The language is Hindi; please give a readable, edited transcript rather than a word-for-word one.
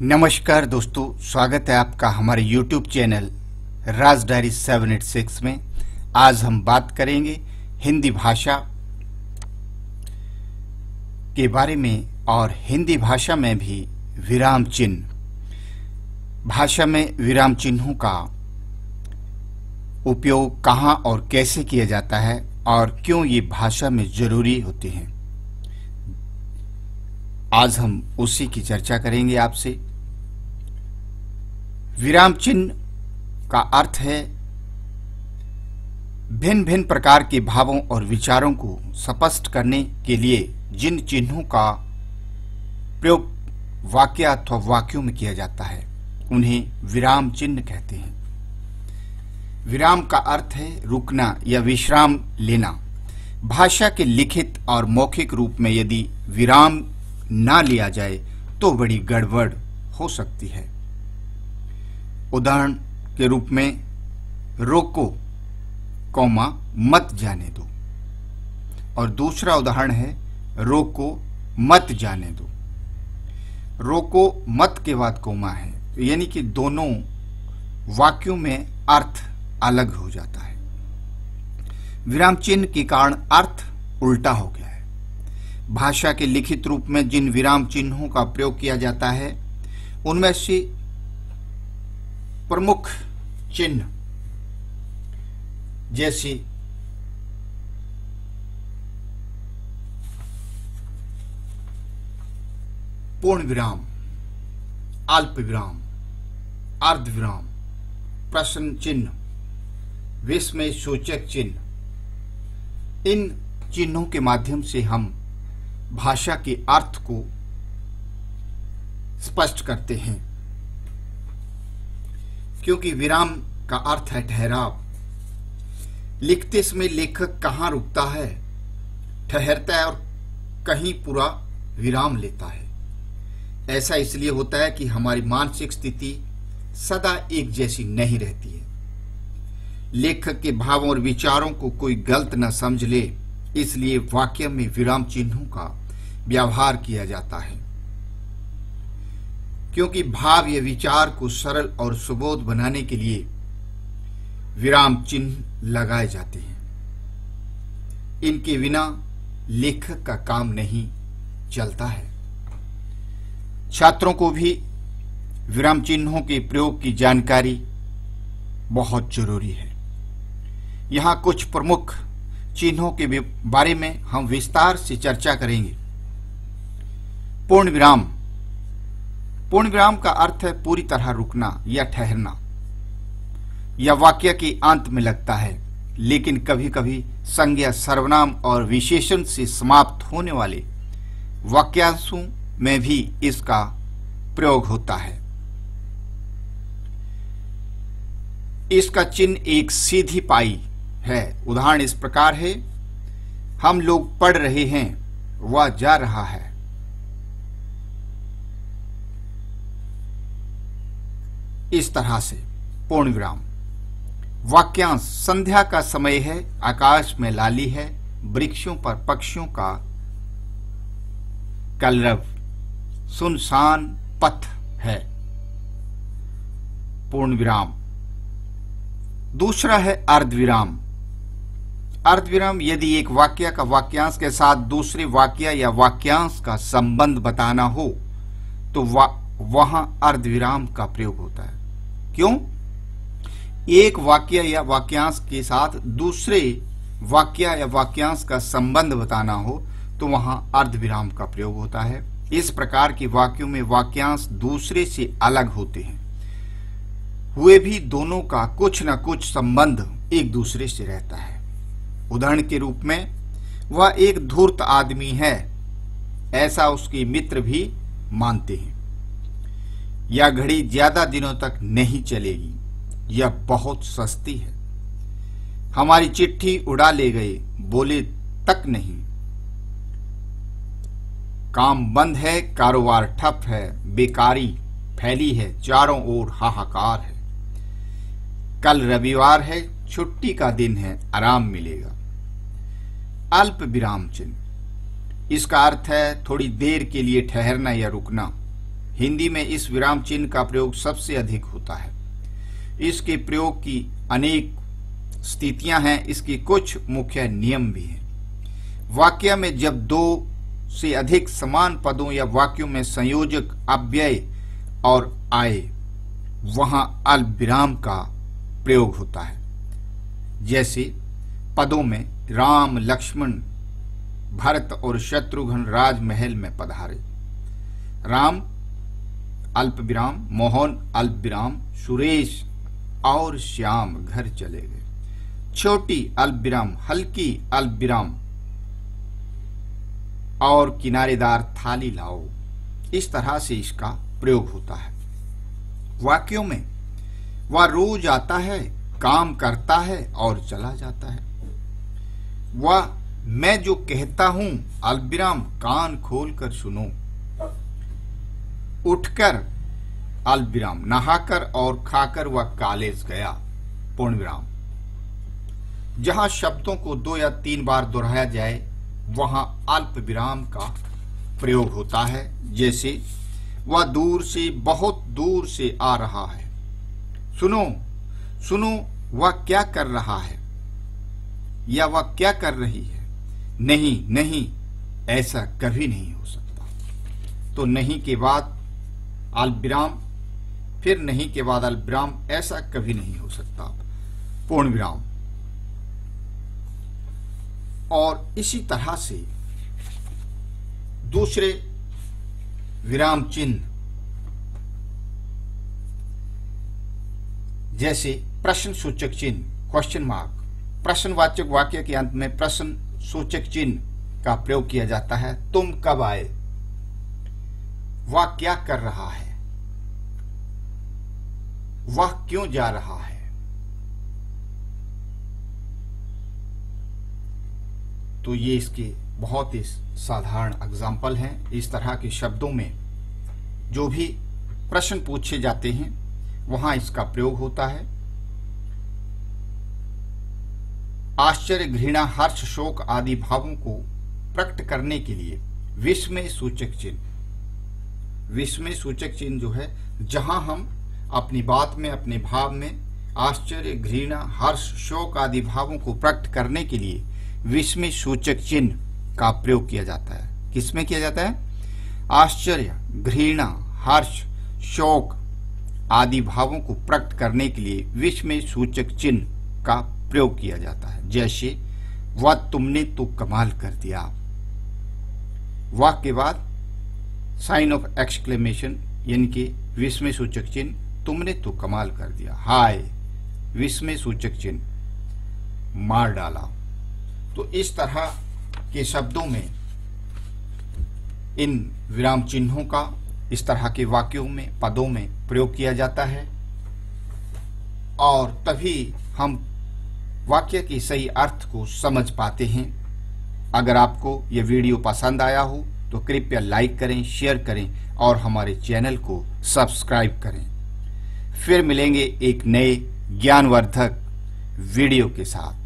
नमस्कार दोस्तों, स्वागत है आपका हमारे YouTube चैनल राज डायरी 786 में। आज हम बात करेंगे हिंदी भाषा के बारे में और हिंदी भाषा में भी विराम चिन्ह। भाषा में विराम चिन्हों का उपयोग कहाँ और कैसे किया जाता है और क्यों ये भाषा में जरूरी होते हैं, आज हम उसी की चर्चा करेंगे आपसे। विराम चिन्ह का अर्थ है भिन्न भिन्न प्रकार के भावों और विचारों को स्पष्ट करने के लिए जिन चिन्हों का प्रयोग वाक्य अथवा वाक्यों में किया जाता है उन्हें विराम चिन्ह कहते हैं। विराम का अर्थ है रुकना या विश्राम लेना। भाषा के लिखित और मौखिक रूप में यदि विराम ना लिया जाए तो बड़ी गड़बड़ हो सकती है। उदाहरण के रूप में रोको कौमा मत जाने दो, और दूसरा उदाहरण है रोको मत जाने दो। रोको मत के बाद कौमा है, यानी कि दोनों वाक्यों में अर्थ अलग हो जाता है। विराम चिन्ह के कारण अर्थ उल्टा हो गया है। भाषा के लिखित रूप में जिन विराम चिन्हों का प्रयोग किया जाता है उनमें से प्रमुख चिन्ह जैसे पूर्ण विराम, अल्प विराम, अर्ध विराम, प्रश्न चिन्ह, विस्मय सूचक चिन्ह, इन चिन्हों के माध्यम से हम भाषा के अर्थ को स्पष्ट करते हैं। क्योंकि विराम का अर्थ है ठहराव। लिखते समय लेखक कहाँ रुकता है, ठहरता है और कहीं पूरा विराम लेता है। ऐसा इसलिए होता है कि हमारी मानसिक स्थिति सदा एक जैसी नहीं रहती है। लेखक के भावों और विचारों को कोई गलत न समझ ले, इसलिए वाक्य में विराम चिन्हों का व्यवहार किया जाता है। क्योंकि भाव या विचार को सरल और सुबोध बनाने के लिए विराम चिन्ह लगाए जाते हैं। इनके बिना लेखक का काम नहीं चलता है। छात्रों को भी विराम चिन्हों के प्रयोग की जानकारी बहुत जरूरी है। यहाँ कुछ प्रमुख चिन्हों के बारे में हम विस्तार से चर्चा करेंगे। पूर्ण विराम। पूर्ण विराम का अर्थ है पूरी तरह रुकना या ठहरना। यह वाक्य के अंत में लगता है, लेकिन कभी कभी संज्ञा, सर्वनाम और विशेषण से समाप्त होने वाले वाक्यांशों में भी इसका प्रयोग होता है। इसका चिन्ह एक सीधी पाई है। उदाहरण इस प्रकार है, हम लोग पढ़ रहे हैं, वह जा रहा है। इस तरह से पूर्ण विराम। वाक्यांश। संध्या का समय है, आकाश में लाली है, वृक्षों पर पक्षियों का कलरव, सुनसान पथ है। पूर्ण विराम। दूसरा है अर्धविराम। अर्धविराम यदि एक वाक्य का वाक्यांश के साथ दूसरे वाक्य या वाक्यांश का संबंध बताना हो तो वहां अर्धविराम का प्रयोग होता है। क्यों? एक वाक्य या वाक्यांश के साथ दूसरे वाक्य या वाक्यांश का संबंध बताना हो तो वहां अर्धविराम का प्रयोग होता है। इस प्रकार के वाक्यों में वाक्यांश दूसरे से अलग होते हैं, हुए भी दोनों का कुछ न कुछ संबंध एक दूसरे से रहता है। उदाहरण के रूप में, वह एक धूर्त आदमी है, ऐसा उसके मित्र भी मानते हैं। यह घड़ी ज्यादा दिनों तक नहीं चलेगी, यह बहुत सस्ती है। हमारी चिट्ठी उड़ा ले गए, बोले तक नहीं। काम बंद है, कारोबार ठप है, बेकारी फैली है, चारों ओर हाहाकार है। कल रविवार है, छुट्टी का दिन है, आराम मिलेगा। अल्प विराम चिन्ह। इसका अर्थ है थोड़ी देर के लिए ठहरना या रुकना। हिंदी में इस विराम चिन्ह का प्रयोग सबसे अधिक होता है। इसके प्रयोग की अनेक स्थितियां हैं, इसके कुछ मुख्य नियम भी हैं। वाक्य में जब दो से अधिक समान पदों या वाक्यों में संयोजक अव्यय और आए, वहां अल्पविराम का प्रयोग होता है। जैसे पदों में राम, लक्ष्मण, भरत और शत्रुघ्न राजमहल में पधारे। राम अल्पविराम, मोहन अल्पविराम, सुरेश और श्याम घर चले गए। छोटी अल्पविराम, हल्की अल्पविराम और किनारेदार थाली लाओ। इस तरह से इसका प्रयोग होता है। वाक्यों में वह रोज आता है, काम करता है और चला जाता है। वह मैं जो कहता हूं अल्पविराम कान खोलकर सुनो। उठकर अल्पविराम, नहाकर और खाकर वह कॉलेज गया, पूर्णविराम। जहां शब्दों को 2 या 3 बार दोहराया जाए वहां अल्पविराम का प्रयोग होता है। जैसे वह दूर से, बहुत दूर से आ रहा है। सुनो, सुनो, वह क्या कर रहा है या वह क्या कर रही है। नहीं, नहीं, ऐसा कभी नहीं हो सकता। तो नहीं के बाद अल्पविराम, फिर नहीं के बाद अल्पविराम, ऐसा कभी नहीं हो सकता, पूर्णविराम। और इसी तरह से दूसरे विराम चिन्ह, जैसे प्रश्न सूचक चिन्ह, क्वेश्चन मार्क। प्रश्नवाचक वाक्य के अंत में प्रश्न सूचक चिन्ह का प्रयोग किया जाता है। तुम कब आए, वह क्या कर रहा है, वह क्यों जा रहा है। तो ये इसके बहुत ही साधारण एग्जाम्पल हैं। इस तरह के शब्दों में जो भी प्रश्न पूछे जाते हैं वहां इसका प्रयोग होता है। आश्चर्य, घृणा, हर्ष, शोक आदि भावों को प्रकट करने के लिए विस्मय सूचक चिन्ह। विस्मय सूचक चिन्ह जो है, जहां हम अपनी बात में, अपने भाव में आश्चर्य, घृणा, हर्ष, शोक आदि भावों को प्रकट करने के लिए विस्मय सूचक चिन्ह का प्रयोग किया जाता है। किसमें किया जाता है? आश्चर्य, घृणा, हर्ष, शोक आदि भावों को प्रकट करने के लिए विस्मय सूचक चिन्ह का प्रयोग किया जाता है। जैसे वह तुमने तो कमाल कर दिया। वाह के बाद साइन ऑफ एक्सक्लेमेशन यानी कि विस्मय सूचक चिन्ह, तुमने तो कमाल कर दिया। हाय, विस्मय सूचक चिन्ह, मार डाला। तो इस तरह के शब्दों में इन विराम चिन्हों का इस तरह के वाक्यों में, पदों में प्रयोग किया जाता है और तभी हम वाक्य के सही अर्थ को समझ पाते हैं। अगर आपको यह वीडियो पसंद आया हो तो कृपया लाइक करें, शेयर करें और हमारे चैनल को सब्सक्राइब करें। फिर मिलेंगे एक नए ज्ञानवर्धक वीडियो के साथ।